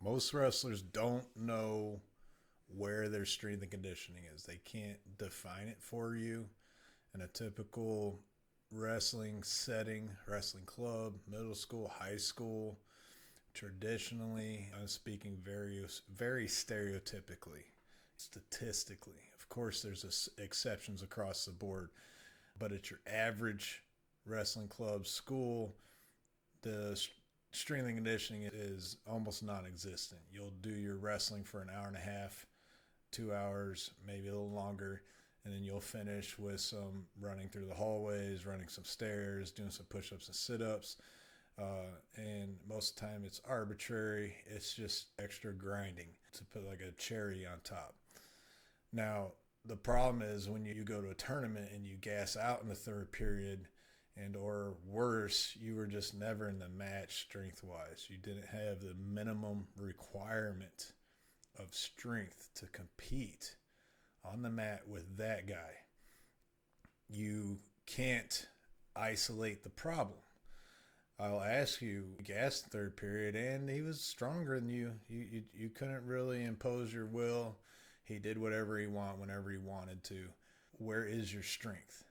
Most wrestlers don't know where their strength and conditioning is. They can't define it for you in a typical wrestling setting, wrestling club, middle school, high school. Traditionally, I'm speaking very stereotypically, statistically. Of course, there's exceptions across the board, but at your average wrestling club, school, the strength and conditioning is almost non-existent. You'll do your wrestling for an hour and a half, 2 hours, maybe a little longer, and then you'll finish with some running through the hallways, running some stairs, doing some push-ups and sit-ups. And most of the time it's arbitrary. It's just extra grinding to put like a cherry on top. Now, the problem is when you go to a tournament and you gas out in the third period, and or worse, you were just never in the match strength wise. You didn't have the minimum requirement of strength to compete on the mat with that guy. You can't isolate the problem. I'll ask you, gas third period, and he was stronger than you. You couldn't really impose your will. He did whatever he wanted whenever he wanted to. Where is your strength?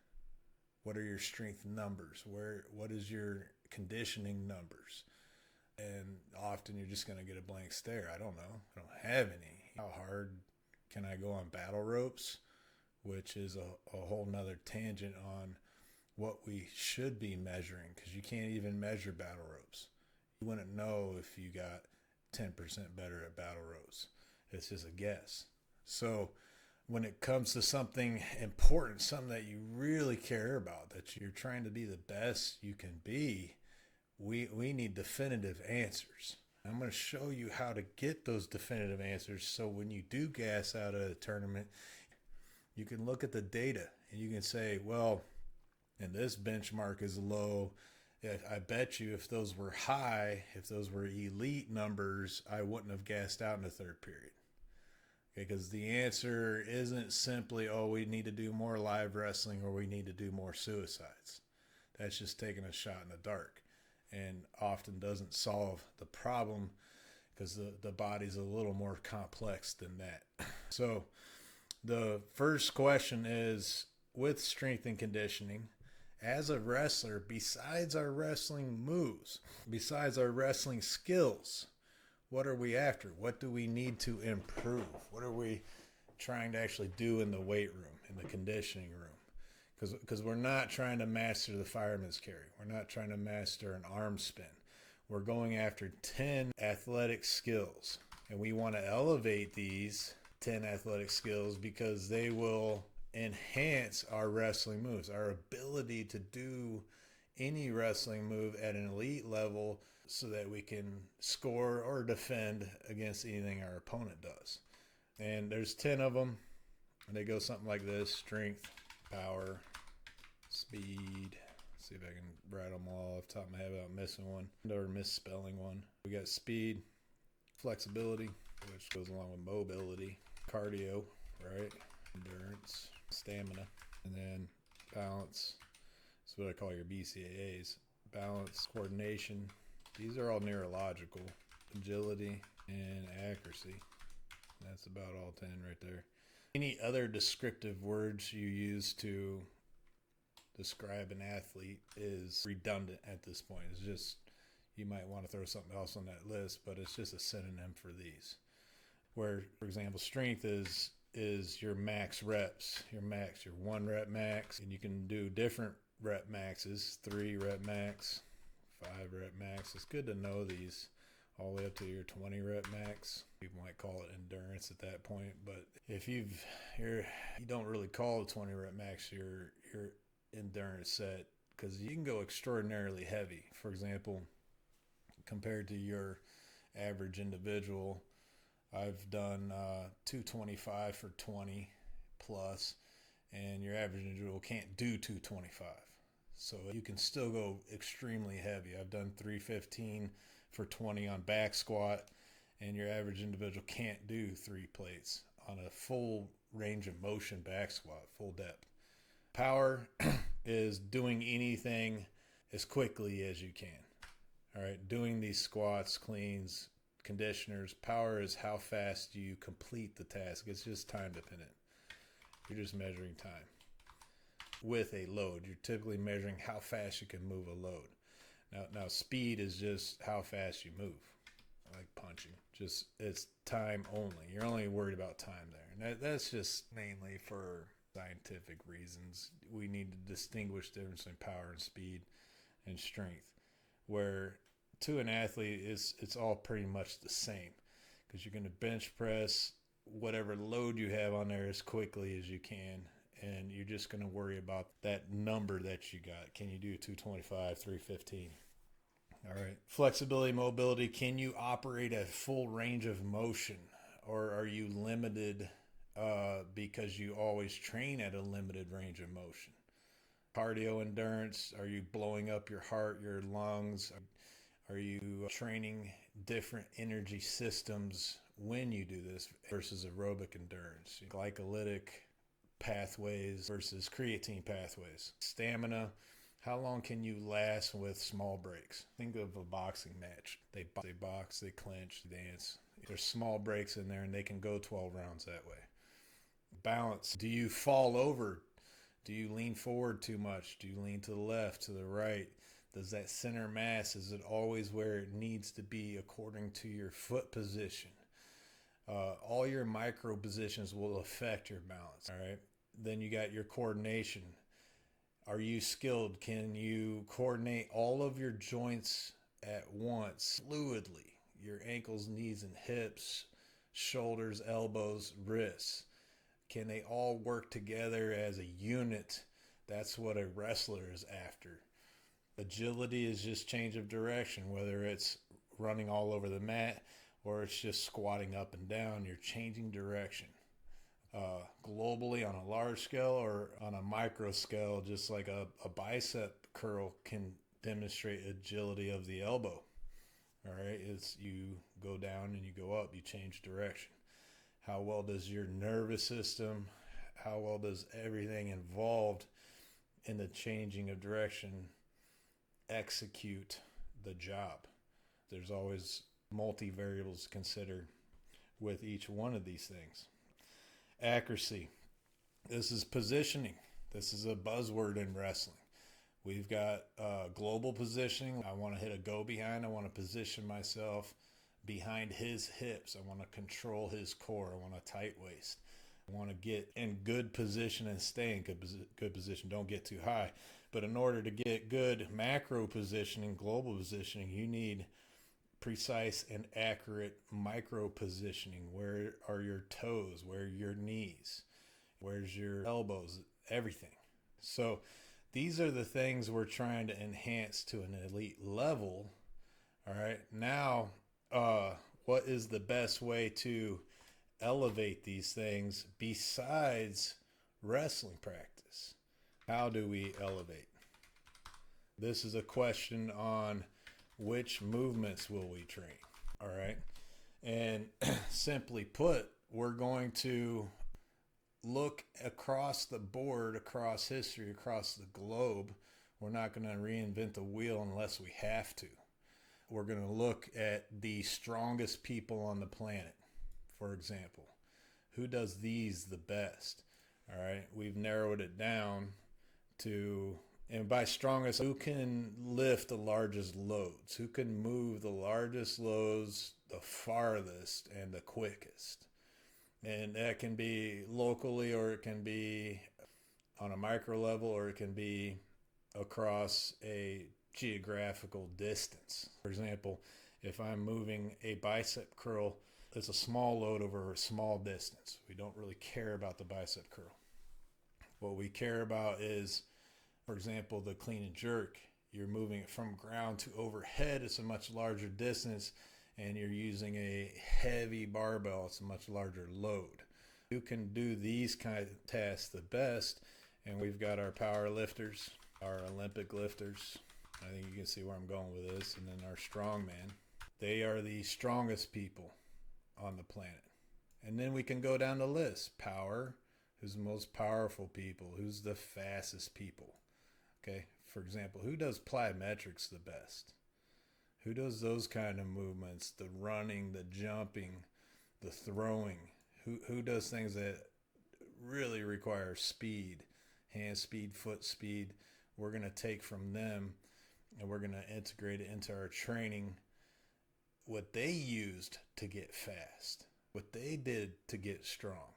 What are your strength numbers? What is your conditioning numbers? And often you're just going to get a blank stare. I don't know. I don't have any. How hard can I go on battle ropes? Which is a whole nother tangent on what we should be measuring, because you can't even measure battle ropes. You wouldn't know if you got 10% better at battle ropes. It's just a guess. So when it comes to something important, something that you really care about, that you're trying to be the best you can be, we need definitive answers. I'm going to show you how to get those definitive answers, so when you do gas out of a tournament, you can look at the data and you can say, well, and this benchmark is low. I bet you if those were high, if those were elite numbers, I wouldn't have gassed out in the third period. Okay, because the answer isn't simply, oh, we need to do more live wrestling or we need to do more suicides. That's just taking a shot in the dark and often doesn't solve the problem, because the body's a little more complex than that. So the first question is, with strength and conditioning, as a wrestler, besides our wrestling moves, besides our wrestling skills, what are we after? What do we need to improve? What are we trying to actually do in the weight room, in the conditioning room? Because we're not trying to master the fireman's carry. We're not trying to master an arm spin. We're going after 10 athletic skills. And we want to elevate these 10 athletic skills because they will enhance our wrestling moves, our ability to do any wrestling move at an elite level, so that we can score or defend against anything our opponent does. And there's 10 of them. And they go something like this: strength, power, speed. Let's see if I can rattle them all off the top of my head without missing one or misspelling one. We got speed, flexibility, which goes along with mobility, cardio, right? Endurance, stamina, and then balance. That's what I call your BCAAs. Balance, coordination. These are all neurological. Agility and accuracy. That's about all 10 right there. Any other descriptive words you use to describe an athlete is redundant at this point. It's just, you might want to throw something else on that list, but it's just a synonym for these. Where, for example, strength is your max reps, your 1 rep max, and you can do different rep maxes, 3 rep max, 5 rep max. It's good to know these all the way up to your 20 rep max. People might call it endurance at that point, but if you don't really call it 20 rep max your endurance set, because you can go extraordinarily heavy. For example, compared to your average individual, I've done 225 for 20 plus, and your average individual can't do 225. So you can still go extremely heavy. I've done 315 for 20 on back squat, and your average individual can't do 3 plates on a full range of motion back squat, full depth. Power is doing anything as quickly as you can. All right, doing these squats, cleans, conditioners. Power is how fast you complete the task. It's just time dependent. You're just measuring time with a load. You're typically measuring how fast you can move a load. Now speed is just how fast you move, like punching. Just it's time only. You're only worried about time there. And that's just mainly for scientific reasons. We need to distinguish the difference between power and speed and strength, where to an athlete it's all pretty much the same, because you're going to bench press whatever load you have on there as quickly as you can, and you're just going to worry about that number that you got. Can you do 225, 315? All right. Flexibility, mobility. Can you operate a full range of motion, or are you limited because you always train at a limited range of motion? Cardio endurance. Are you blowing up your heart, your lungs? Are you training different energy systems when you do this versus aerobic endurance? Glycolytic pathways versus creatine pathways. Stamina. How long can you last with small breaks? Think of a boxing match. They box, they clinch, they dance. There's small breaks in there, and they can go 12 rounds that way. Balance. Do you fall over? Do you lean forward too much? Do you lean to the left, to the right? Does that center mass, is it always where it needs to be according to your foot position? All your micro positions will affect your balance. All right. Then you got your coordination. Are you skilled? Can you coordinate all of your joints at once fluidly? Your ankles, knees, and hips, shoulders, elbows, wrists. Can they all work together as a unit? That's what a wrestler is after. Agility is just change of direction, whether it's running all over the mat or it's just squatting up and down. You're changing direction. Globally, on a large scale or on a micro scale, just like a bicep curl can demonstrate agility of the elbow. All right, it's you go down and you go up, you change direction. How well does your nervous system, how well does everything involved in the changing of direction execute the job? There's always multi-variables to consider with each one of these things. Accuracy. This is positioning. This is a buzzword in wrestling. We've got global positioning. I want to hit a go behind. I want to position myself behind his hips. I want to control his core. I want a tight waist. I want to get in good position and stay in good position. Don't get too high. But in order to get good macro positioning, global positioning, you need precise and accurate micro positioning. Where are your toes? Where are your knees? Where's your elbows? Everything. So these are the things we're trying to enhance to an elite level. All right. Now, what is the best way to elevate these things besides wrestling practice? How do we elevate? This is a question on which movements will we train. All right. And simply put, we're going to look across the board, across history, across the globe. We're not going to reinvent the wheel unless we have to. We're going to look at the strongest people on the planet, for example. Who does these the best? All right. We've narrowed it down to, and by strongest, who can lift the largest loads? Who can move the largest loads the farthest and the quickest? And that can be locally, or it can be on a micro level, or it can be across a geographical distance. For example, if I'm moving a bicep curl, it's a small load over a small distance. We don't really care about the bicep curl. What we care about is, for example, the clean and jerk. You're moving it from ground to overhead. It's a much larger distance, and you're using a heavy barbell. It's a much larger load. Who can do these kind of tasks the best? And we've got our power lifters, our Olympic lifters. I think you can see where I'm going with this. And then our strongman. They are the strongest people on the planet. And then we can go down the list. Power, who's the most powerful people? Who's the fastest people? Okay, for example, who does plyometrics the best? Who does those kind of movements? The running, the jumping, the throwing. Who does things that really require speed, hand speed, foot speed? We're going to take from them and we're going to integrate it into our training. What they used to get fast, what they did to get strong.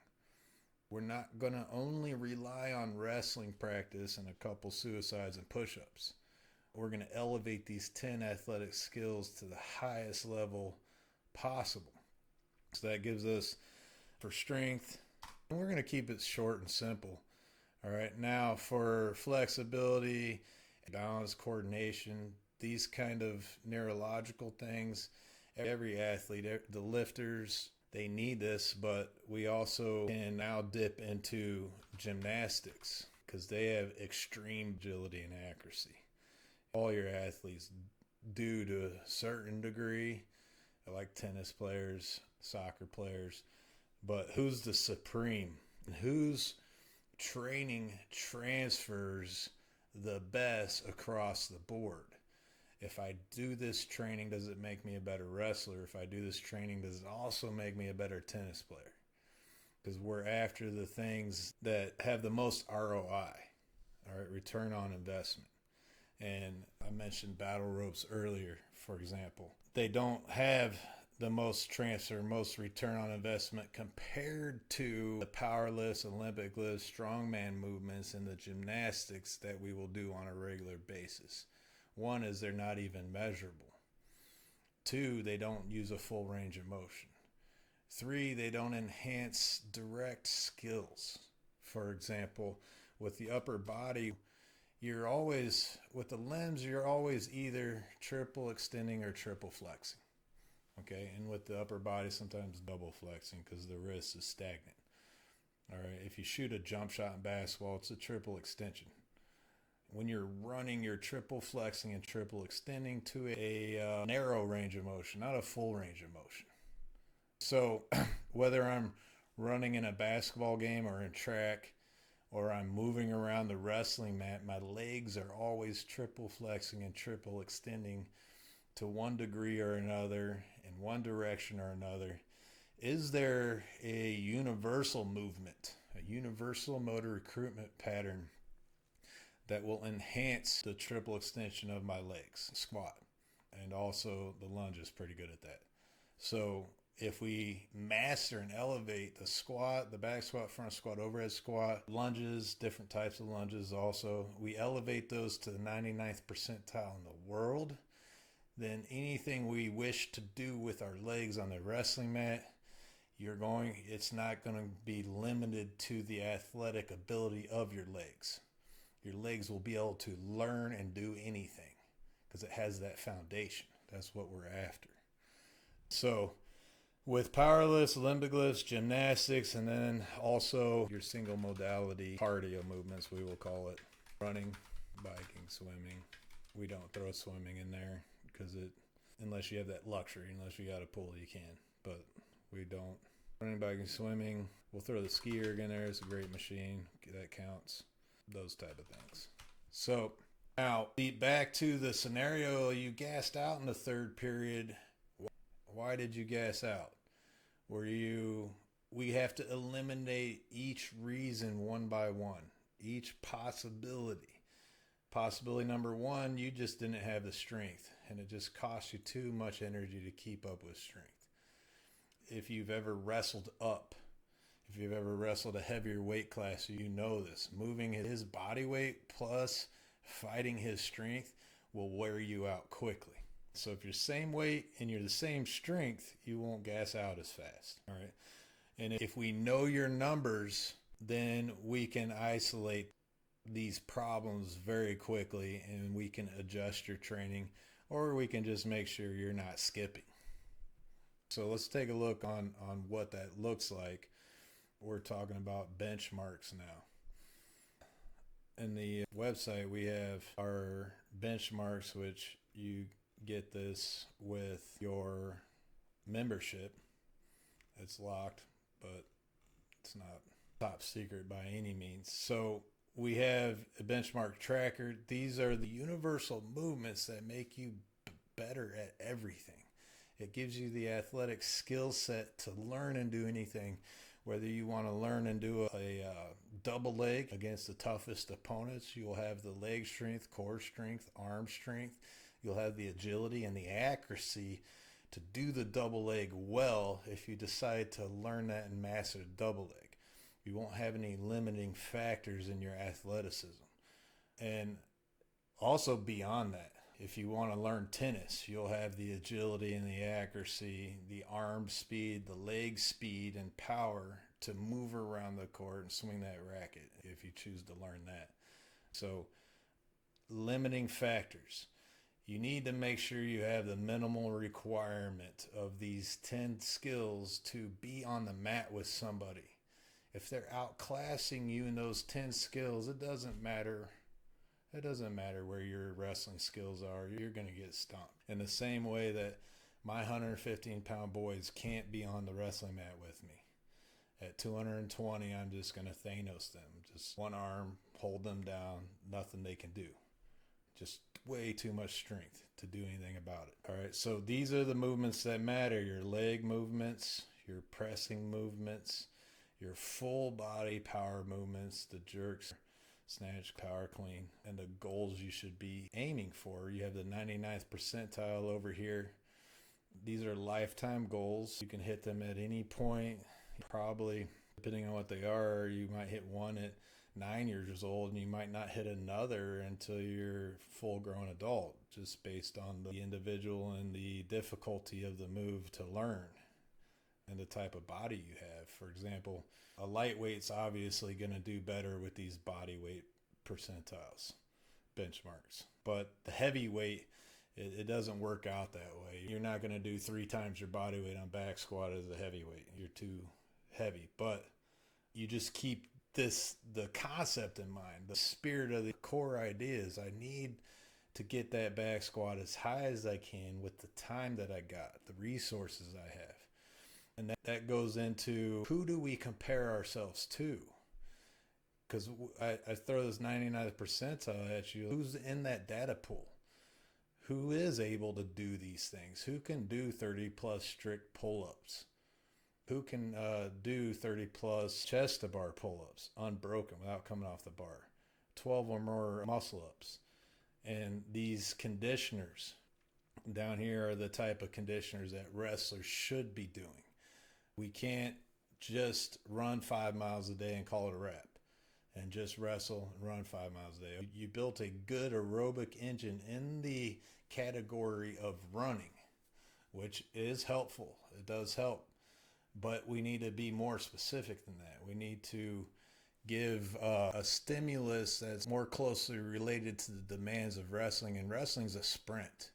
We're not going to only rely on wrestling practice and a couple suicides and push-ups. We're going to elevate these 10 athletic skills to the highest level possible. So that gives us for strength. And we're going to keep it short and simple. All right. Now for flexibility, balance, coordination, these kind of neurological things, every athlete, the lifters, they need this, but we also can now dip into gymnastics because they have extreme agility and accuracy. All your athletes do to a certain degree, like tennis players, soccer players, but who's the supreme? Whose training transfers the best across the board? If I do this training, does it make me a better wrestler? If I do this training, does it also make me a better tennis player? Because we're after the things that have the most ROI, all right, return on investment. And I mentioned battle ropes earlier, for example. They don't have the most transfer, most return on investment compared to the power lifts, Olympic lifts, strongman movements, and the gymnastics that we will do on a regular basis. One is they're not even measurable. Two, they don't use a full range of motion. Three, they don't enhance direct skills. For example, with the upper body, you're always, with the limbs, you're always either triple extending or triple flexing. Okay, and with the upper body, sometimes double flexing because the wrist is stagnant. All right, if you shoot a jump shot in basketball, it's a triple extension. When you're running, you're triple flexing and triple extending to a narrow range of motion, not a full range of motion. So whether I'm running in a basketball game or in track, or I'm moving around the wrestling mat, my legs are always triple flexing and triple extending to one degree or another, in one direction or another. Is there a universal movement, a universal motor recruitment pattern that will enhance the triple extension of my legs? Squat. And also the lunge is pretty good at that. So if we master and elevate the squat, the back squat, front squat, overhead squat, lunges, different types of lunges also, we elevate those to the 99th percentile in the world, then anything we wish to do with our legs on the wrestling mat, it's not going to be limited to the athletic ability of your legs. Your legs will be able to learn and do anything because it has that foundation. That's what we're after. So with power lifts, Olympic lifts, gymnastics, and then also your single modality cardio movements, we will call it. Running, biking, swimming. We don't throw swimming in there because unless you have that luxury, unless you got a pool, you can. But we don't. Running, biking, swimming. We'll throw the ski erg in there. It's a great machine. That counts. Those type of things. So now back to the scenario. You gassed out in the third period. Why did you gas out? We have to eliminate each reason one by one, each possibility. Possibility number one, you just didn't have the strength and it just cost you too much energy to keep up with strength. If you've ever wrestled up, if you've ever wrestled a heavier weight class, you know this. Moving his body weight plus fighting his strength will wear you out quickly. So if you're same weight and you're the same strength, you won't gas out as fast. All right. And if we know your numbers, then we can isolate these problems very quickly and we can adjust your training, or we can just make sure you're not skipping. So let's take a look on what that looks like. We're talking about benchmarks now. In the website, we have our benchmarks, which you get this with your membership. It's locked, but it's not top secret by any means. So we have a benchmark tracker. These are the universal movements that make you better at everything. It gives you the athletic skill set to learn and do anything, whether you want to learn and do a double leg against the toughest opponents. You'll have the leg strength, core strength, arm strength. You'll have the agility and the accuracy to do the double leg well if you decide to learn that and master the double leg. You won't have any limiting factors in your athleticism. And also beyond that, if you want to learn tennis, you'll have the agility and the accuracy, the arm speed, the leg speed and power to move around the court and swing that racket if you choose to learn that. So, limiting factors. You need to make sure you have the minimal requirement of these 10 skills to be on the mat with somebody. If they're outclassing you in those 10 skills, it doesn't matter. It doesn't matter where your wrestling skills are. You're going to get stomped. In the same way that my 115-pound boys can't be on the wrestling mat with me. At 220, I'm just going to Thanos them. Just one arm, hold them down, nothing they can do. Just way too much strength to do anything about it. All right, so these are the movements that matter. Your leg movements, your pressing movements, your full body power movements, the jerks, snatch, power clean, and the goals you should be aiming for. You have the 99th percentile over here. These are lifetime goals. You can hit them at any point. Probably, depending on what they are, you might hit one at 9 years old, and you might not hit another until you're full-grown adult, just based on the individual and the difficulty of the move to learn and the type of body you have. For example, a lightweight's obviously going to do better with these body weight percentiles, benchmarks. But the heavyweight, it doesn't work out that way. You're not going to do 3 times your body weight on back squat as a heavyweight. You're too heavy. But you just keep the concept in mind, the spirit of the core ideas. I need to get that back squat as high as I can with the time that I got, the resources I have. And that goes into, who do we compare ourselves to? Because I throw this 99th percentile at you. Who's in that data pool? Who is able to do these things? Who can do 30 plus strict pull-ups? Who can do 30 plus chest to bar pull-ups unbroken without coming off the bar? 12 or more muscle-ups. And these conditioners down here are the type of conditioners that wrestlers should be doing. We can't just run 5 miles a day and call it a rep, and just wrestle and run 5 miles a day. You built a good aerobic engine in the category of running, which is helpful. It does help. But we need to be more specific than that. We need to give a stimulus that's more closely related to the demands of wrestling. And wrestling's a sprint.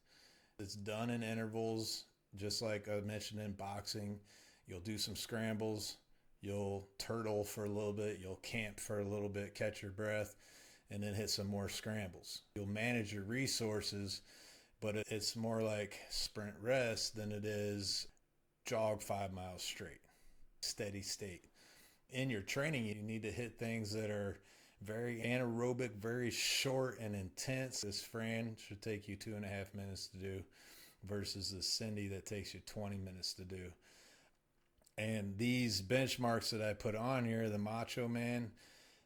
It's done in intervals, just like I mentioned in boxing. You'll do some scrambles. You'll turtle for a little bit. You'll camp for a little bit, catch your breath, and then hit some more scrambles. You'll manage your resources, but it's more like sprint rest than it is jog 5 miles straight, steady state. In your training, you need to hit things that are very anaerobic, very short and intense. This Fran should take you 2.5 minutes to do versus the Cindy that takes you 20 minutes to do. And these benchmarks that I put on here, the Macho Man,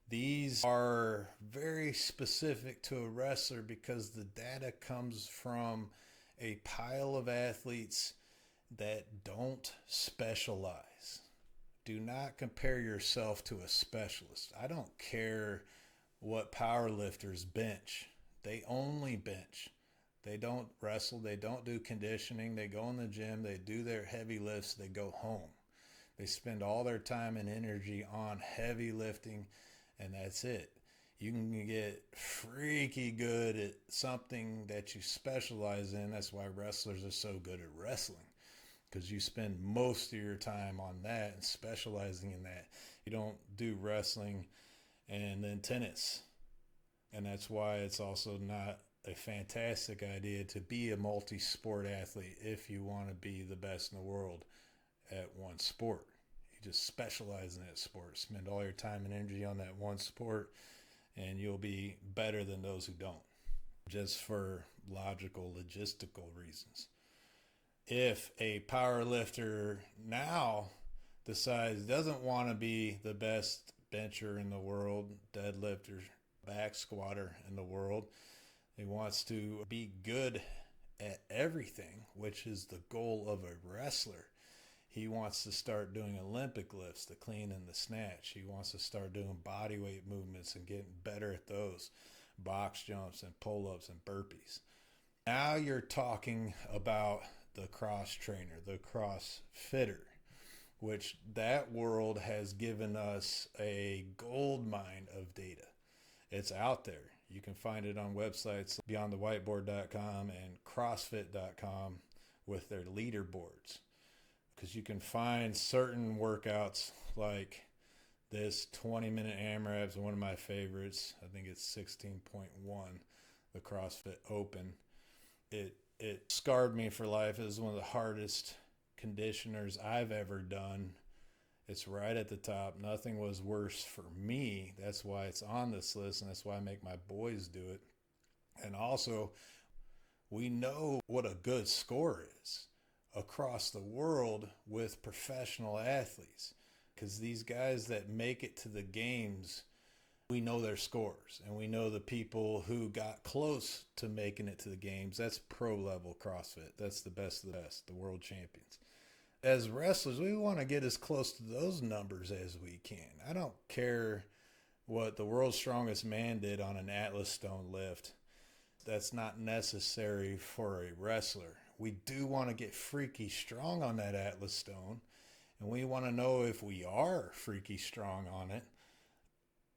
these are very specific to a wrestler because the data comes from a pile of athletes that don't specialize. Do not compare yourself to a specialist. I don't care what powerlifters bench. They only bench. They don't wrestle. They don't do conditioning. They go in the gym. They do their heavy lifts. They go home. They spend all their time and energy on heavy lifting, and that's it. You can get freaky good at something that you specialize in. That's why wrestlers are so good at wrestling, because you spend most of your time on that and specializing in that. You don't do wrestling and then tennis. And that's why it's also not a fantastic idea to be a multi-sport athlete if you want to be the best in the world at one sport. You just specialize in that sport. Spend all your time and energy on that one sport, and you'll be better than those who don't. just for logical, logistical reasons. If a power lifter now decides doesn't want to be the best bencher in the world, deadlifter, back squatter in the world, he wants to be good at everything, which is the goal of a wrestler. He wants to start doing Olympic lifts, the clean and the snatch. He wants to start doing body weight movements and getting better at those, box jumps and pull-ups and burpees. Now you're talking about the cross trainer, the crossfitter, which that world has given us a gold mine of data. It's out there. You can find it on websites beyondthewhiteboard.com and crossfit.com with their leaderboards, because you can find certain workouts like this 20-minute AMRAPs, one of my favorites. I think it's 16.1, the CrossFit Open. It scarred me for life. It was one of the hardest conditioners I've ever done. It's right at the top. Nothing was worse for me. That's why it's on this list, and that's why I make my boys do it. And also, we know what a good score is across the world with professional athletes, because these guys that make it to the games, we know their scores, and we know the people who got close to making it to the games. That's pro level CrossFit. That's the best of the best, the world champions. As wrestlers, we want to get as close to those numbers as we can. I don't care what the world's strongest man did on an Atlas stone lift. That's not necessary for a wrestler. We do want to get freaky strong on that Atlas stone, and we want to know if we are freaky strong on it.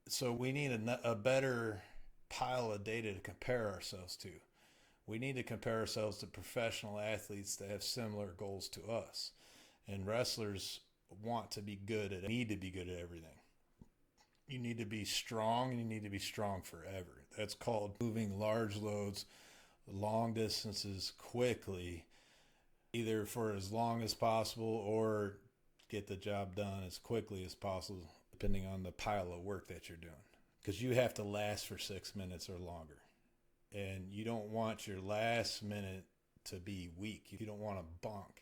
So we need a better pile of data to compare ourselves to. We need to compare ourselves to professional athletes that have similar goals to us. And wrestlers want to be good at, need to be good at everything. You need to be strong, and you need to be strong forever. That's called moving large loads, long distances quickly, either for as long as possible or get the job done as quickly as possible, depending on the pile of work that you're doing. Because you have to last for 6 minutes or longer. And you don't want your last minute to be weak. You don't want to bonk.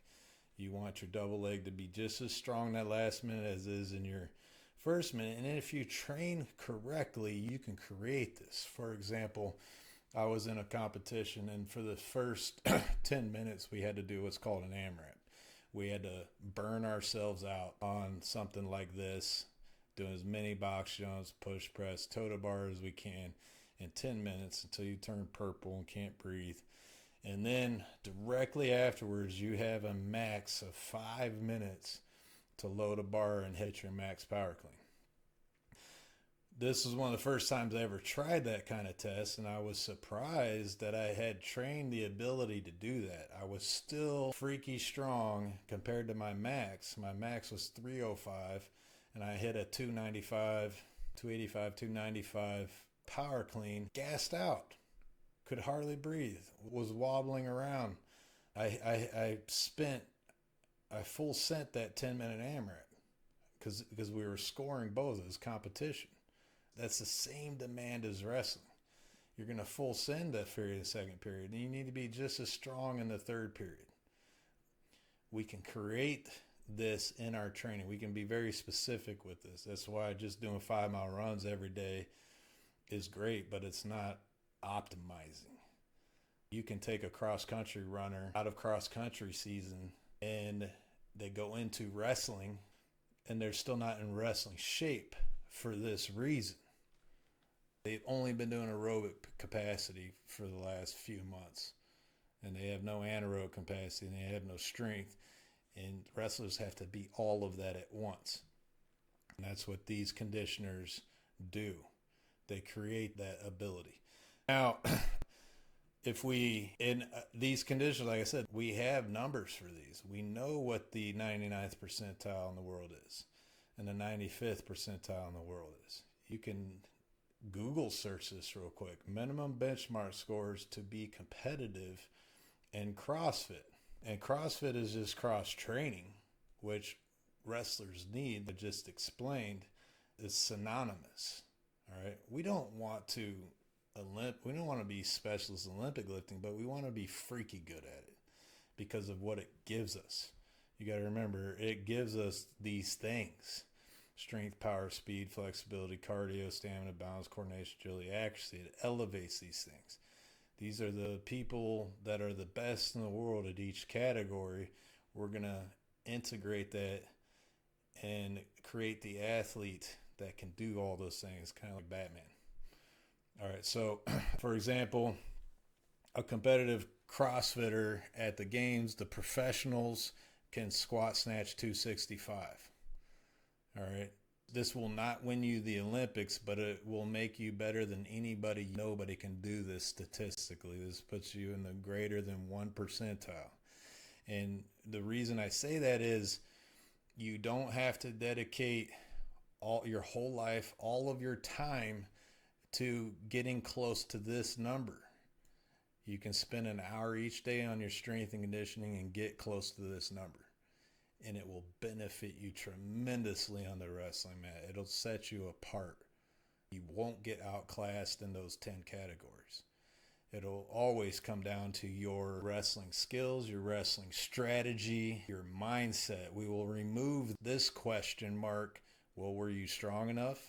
You want your double leg to be just as strong that last minute as it is in your first minute. And if you train correctly, you can create this. For example, I was in a competition, and for the first 10 minutes, we had to do what's called an AMRAP. We had to burn ourselves out on something like this, doing as many box jumps, push press, toe to bar as we can in 10 minutes until you turn purple and can't breathe. And then directly afterwards, you have a max of 5 minutes to load a bar and hit your max power clean. This was one of the first times I ever tried that kind of test, and I was surprised that I had trained the ability to do that. I was still freaky strong compared to my max. My max was 305, and I hit a 295, 285, 295 power clean, gassed out, could hardly breathe, was wobbling around. I full sent that 10-minute AMRAP because we were scoring both as competition. That's the same demand as wrestling. You're going to full send that period in the second period, and you need to be just as strong in the third period. We can create this in our training. We can be very specific with this. That's why just doing 5-mile runs every day is great, but it's not optimizing. You can take a cross-country runner out of cross-country season, and they go into wrestling, and they're still not in wrestling shape for this reason. They've only been doing aerobic capacity for the last few months, and they have no anaerobic capacity, and they have no strength, and wrestlers have to be all of that at once. And that's what these conditioners do. They create that ability. Now, if we, in these conditions, like I said, we have numbers for these. We know what the 99th percentile in the world is and the 95th percentile in the world is. You can Google search this real quick. Minimum benchmark scores to be competitive in CrossFit. And CrossFit is just cross training, which wrestlers need. I just explained is synonymous. All right. We don't want to we don't want to be specialists in Olympic lifting, but we want to be freaky good at it because of what it gives us. You got to remember, it gives us these things: strength, power, speed, flexibility, cardio, stamina, balance, coordination, agility, accuracy. It elevates these things. These are the people that are the best in the world at each category. We're going to integrate that and create the athlete that can do all those things, kind of like Batman. All right, so for example, a competitive CrossFitter at the games, the professionals can squat snatch 265. All right, this will not win you the Olympics, but it will make you better than anybody. Nobody can do this statistically. This puts you in the greater than 1 percentile. And the reason I say that is you don't have to dedicate all your whole life, all of your time to getting close to this number. You can spend an hour each day on your strength and conditioning and get close to this number. And it will benefit you tremendously on the wrestling mat. It'll set you apart. You won't get outclassed in those 10 categories. It'll always come down to your wrestling skills, your wrestling strategy, your mindset. We will remove this question mark. Well, were you strong enough?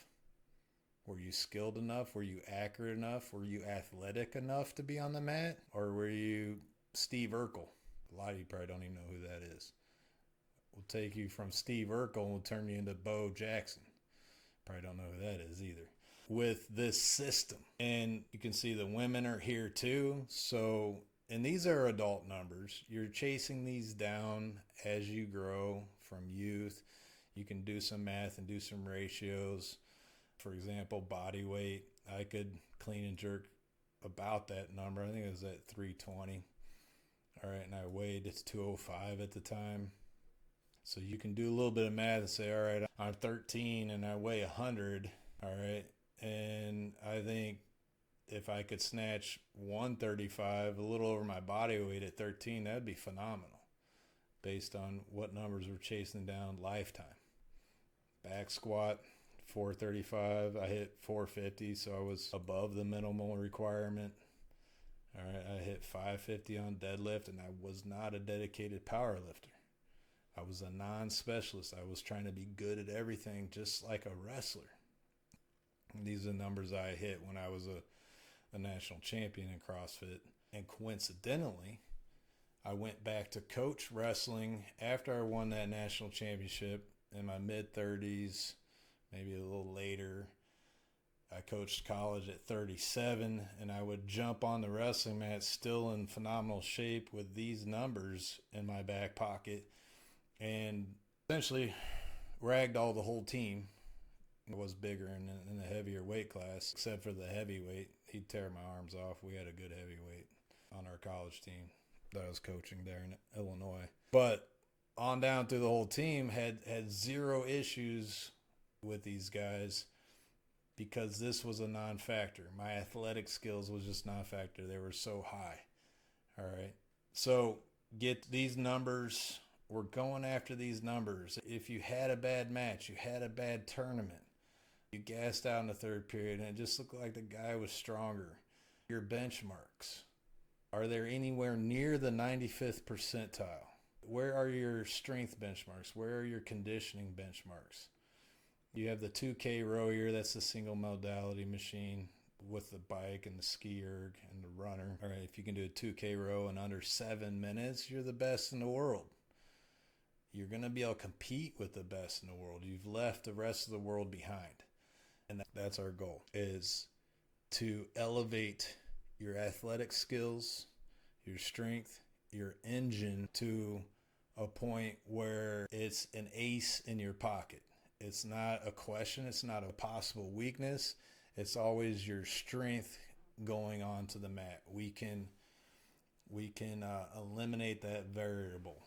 Were you skilled enough? Were you accurate enough? Were you athletic enough to be on the mat? Or were you Steve Urkel? A lot of you probably don't even know who that is. We'll take you from Steve Urkel and we'll turn you into Bo Jackson. Probably don't know who that is either. With this system. And you can see the women are here too. So, and these are adult numbers. You're chasing these down as you grow from youth. You can do some math and do some ratios. For example, body weight, I could clean and jerk about that number. I think it was at 320. All right, and I weighed, it's 205 at the time. So you can do a little bit of math and say, all right, I'm 13 and I weigh 100. All right, and I think if I could snatch 135, a little over my body weight at 13, that'd be phenomenal based on what numbers we're chasing down lifetime. Back squat, 435. I hit 450, so I was above the minimal requirement. All right, I hit 550 on deadlift, and I was not a dedicated power lifter. I was a non-specialist. I was trying to be good at everything, just like a wrestler. And these are the numbers I hit when I was a national champion in CrossFit. And coincidentally, I went back to coach wrestling after I won that national championship in my mid-30s, maybe a little later. I coached college at 37, and I would jump on the wrestling mat still in phenomenal shape with these numbers in my back pocket and essentially ragdoll the whole team. I was bigger in the heavier weight class, except for the heavyweight. He'd tear my arms off. We had a good heavyweight on our college team that I was coaching there in Illinois. But on down through the whole team had zero issues with these guys because this was a non-factor. My athletic skills was just non-factor. They were so high. All right. So get these numbers. We're going after these numbers. If you had a bad match, you had a bad tournament, you gassed out in the third period and it just looked like the guy was stronger. Your benchmarks, are they anywhere near the 95th percentile? Where are your strength benchmarks? Where are your conditioning benchmarks? You have the 2K rower, that's the single modality machine with the bike and the ski erg and the runner. All right, if you can do a 2K row in under 7 minutes, you're the best in the world. You're going to be able to compete with the best in the world. You've left the rest of the world behind. And that's our goal, is to elevate your athletic skills, your strength, your engine to a point where it's an ace in your pocket. It's not a question. It's not a possible weakness. It's always your strength going on to the mat. We can eliminate that variable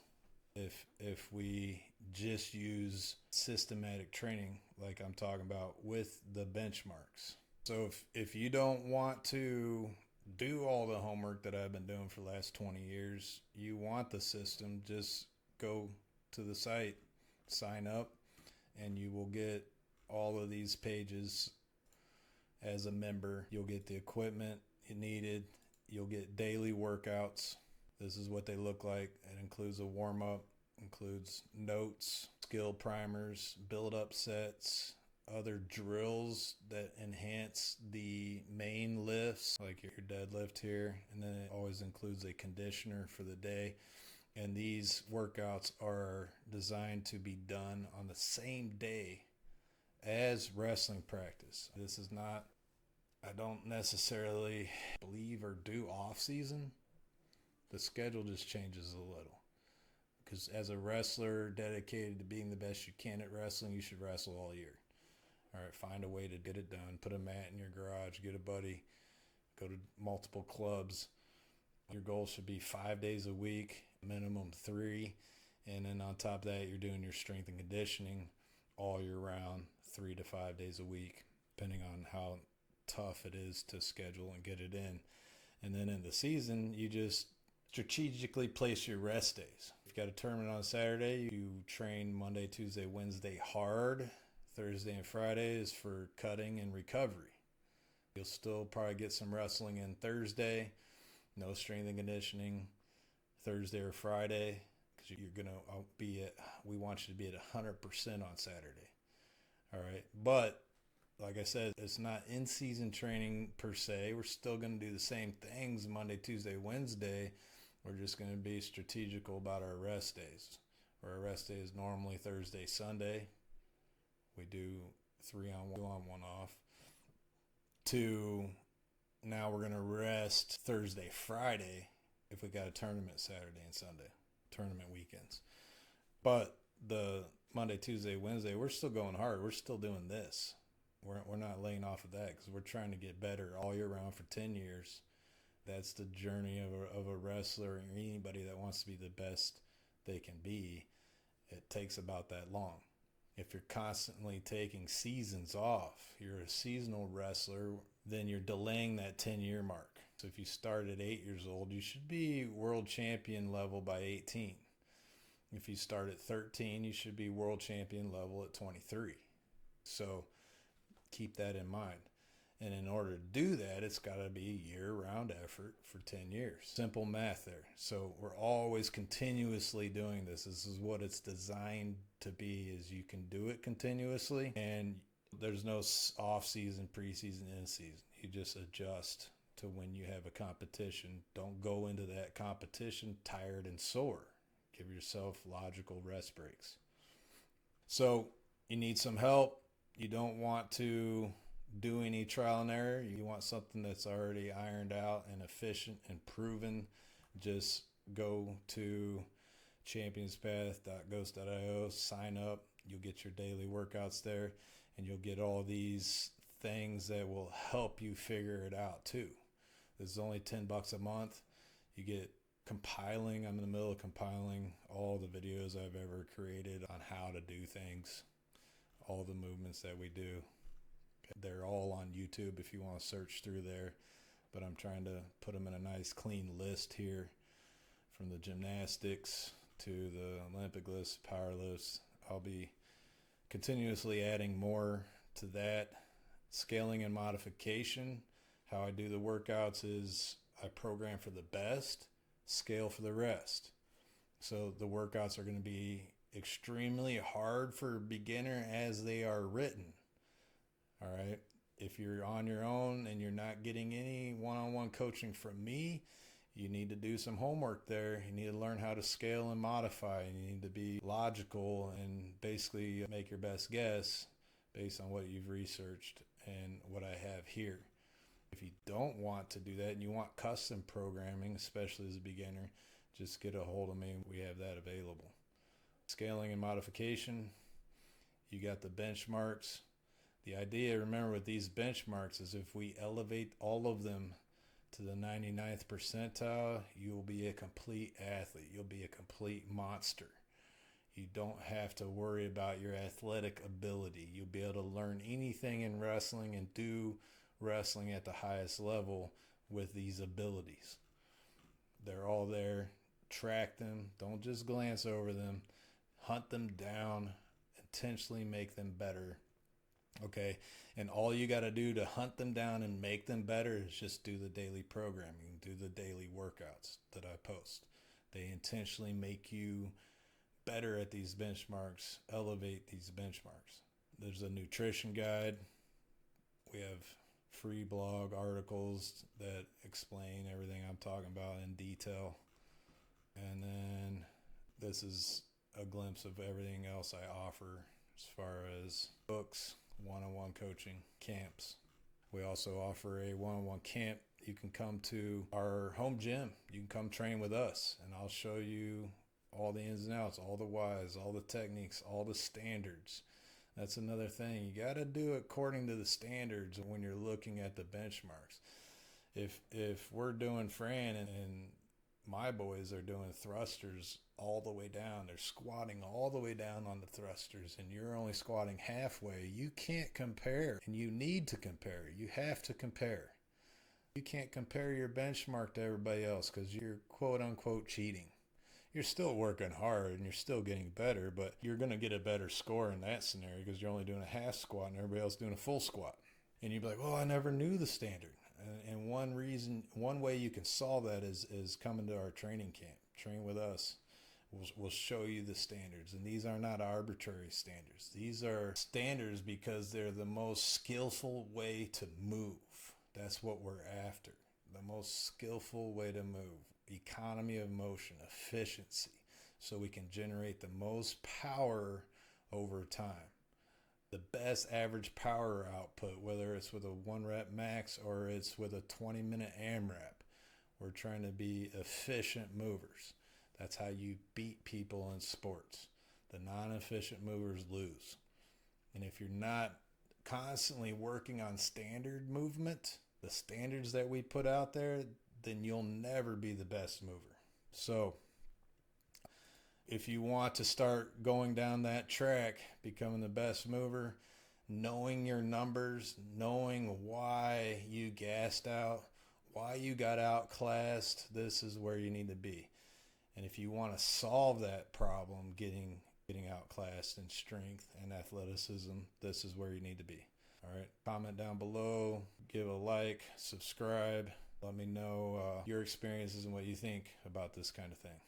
if we just use systematic training like I'm talking about with the benchmarks. So if you don't want to do all the homework that I've been doing for the last 20 years, you want the system, just go to the site, sign up, and you will get all of these pages as a member. You'll get the equipment you needed. You'll get daily workouts. This is what they look like. It includes a warm-up, includes notes, skill primers, build-up sets, other drills that enhance the main lifts, like your deadlift here. And then it always includes a conditioner for the day. And these workouts are designed to be done on the same day as wrestling practice. This is not, I don't necessarily believe or do off season. The schedule just changes a little. Because as a wrestler dedicated to being the best you can at wrestling, you should wrestle all year. All right, find a way to get it done. Put a mat in your garage, get a buddy, go to multiple clubs. Your goal should be 5 days a week, minimum 3. And then on top of that, you're doing your strength and conditioning all year round, 3 to 5 days a week, depending on how tough it is to schedule and get it in. And then in the season, you just strategically place your rest days. If you got a tournament on Saturday, you train Monday, Tuesday, Wednesday hard. Thursday and Friday is for cutting and recovery. You'll still probably get some wrestling in Thursday. No strength and conditioning Thursday or Friday, because you're going to be at, we want you to be at 100% on Saturday. All right. But like I said, it's not in-season training per se. We're still going to do the same things Monday, Tuesday, Wednesday. We're just going to be strategical about our rest days. Our rest day is normally Thursday, Sunday. We do 3 on, 2 on, 1 off. To now we're going to rest Thursday, Friday if we got a tournament Saturday and Sunday, tournament weekends. But the Monday, Tuesday, Wednesday, we're still going hard. We're still doing this. We're not laying off of that because we're trying to get better all year round for 10 years. That's the journey of a wrestler and anybody that wants to be the best they can be. It takes about that long. If you're constantly taking seasons off, you're a seasonal wrestler, then you're delaying that 10-year mark. So if you start at 8 years old, you should be world champion level by 18. If you start at 13, you should be world champion level at 23. So keep that in mind. And in order to do that, it's got to be a year-round effort for 10 years. Simple math there. So we're always continuously doing this. This is what it's designed to be, is you can do it continuously. And there's no off-season, preseason, in-season. You just adjust to when you have a competition. Don't go into that competition tired and sore. Give yourself logical rest breaks. So you need some help. You don't want to do any trial and error. You want something that's already ironed out and efficient and proven. Just go to championspath.ghost.io, sign up. You'll get your daily workouts there, and you'll get all these things that will help you figure it out too. This is only $10 a month. You get compiling. I'm in the middle of compiling all the videos I've ever created on how to do things, all the movements that we do. They're all on YouTube if you want to search through there, but I'm trying to put them in a nice clean list here, from the gymnastics to the Olympic list, power lifts. I'll be continuously adding more to that. Scaling and modification. How I do the workouts is I program for the best, scale for the rest. So the workouts are going to be extremely hard for a beginner as they are written. All right. If you're on your own and you're not getting any one-on-one coaching from me, you need to do some homework there. You need to learn how to scale and modify. You need to be logical and basically make your best guess based on what you've researched and what I have here. If you don't want to do that and you want custom programming, especially as a beginner, just get a hold of me. We have that available. Scaling and modification, you got the benchmarks. The idea, remember, with these benchmarks is if we elevate all of them to the 99th percentile, you'll be a complete athlete. You'll be a complete monster. You don't have to worry about your athletic ability. You'll be able to learn anything in wrestling and do wrestling at the highest level with these abilities. They're all there. Track them. Don't just glance over them. Hunt them down. Intentionally make them better. Okay. And all you got to do to hunt them down and make them better is just do the daily programming, do the daily workouts that I post. They intentionally make you better at these benchmarks, elevate these benchmarks. There's a nutrition guide. We have free blog articles that explain everything I'm talking about in detail. And then this is a glimpse of everything else I offer as far as books, one-on-one coaching, camps. We also offer a one-on-one camp. You can come to our home gym. You can come train with us, and I'll show you all the ins and outs, all the whys, all the techniques, all the standards. That's another thing. You got to do it according to the standards when you're looking at the benchmarks. If we're doing Fran and my boys are doing thrusters all the way down, they're squatting all the way down on the thrusters, and you're only squatting halfway, you can't compare. And you need to compare. You have to compare. You can't compare your benchmark to everybody else because you're quote unquote cheating. You're still working hard and you're still getting better, but you're going to get a better score in that scenario because you're only doing a half squat and everybody else doing a full squat. And you'd be like, well, I never knew the standard. And one way you can solve that is coming to our training camp. Train with us. We'll show you the standards. And these are not arbitrary standards. These are standards because they're the most skillful way to move. That's what we're after. The most skillful way to move. Economy of motion, efficiency, so we can generate the most power over time. The best average power output, whether it's with a 1 rep max or it's with a 20-minute AMRAP. We're trying to be efficient movers. That's how you beat people in sports. The non-efficient movers lose. And if you're not constantly working on standard movement, the standards that we put out there, then you'll never be the best mover. So if you want to start going down that track, becoming the best mover, knowing your numbers, knowing why you gassed out, why you got outclassed, this is where you need to be. And if you want to solve that problem, getting outclassed in strength and athleticism, this is where you need to be. All right, comment down below, give a like, subscribe. Let me know your experiences and what you think about this kind of thing.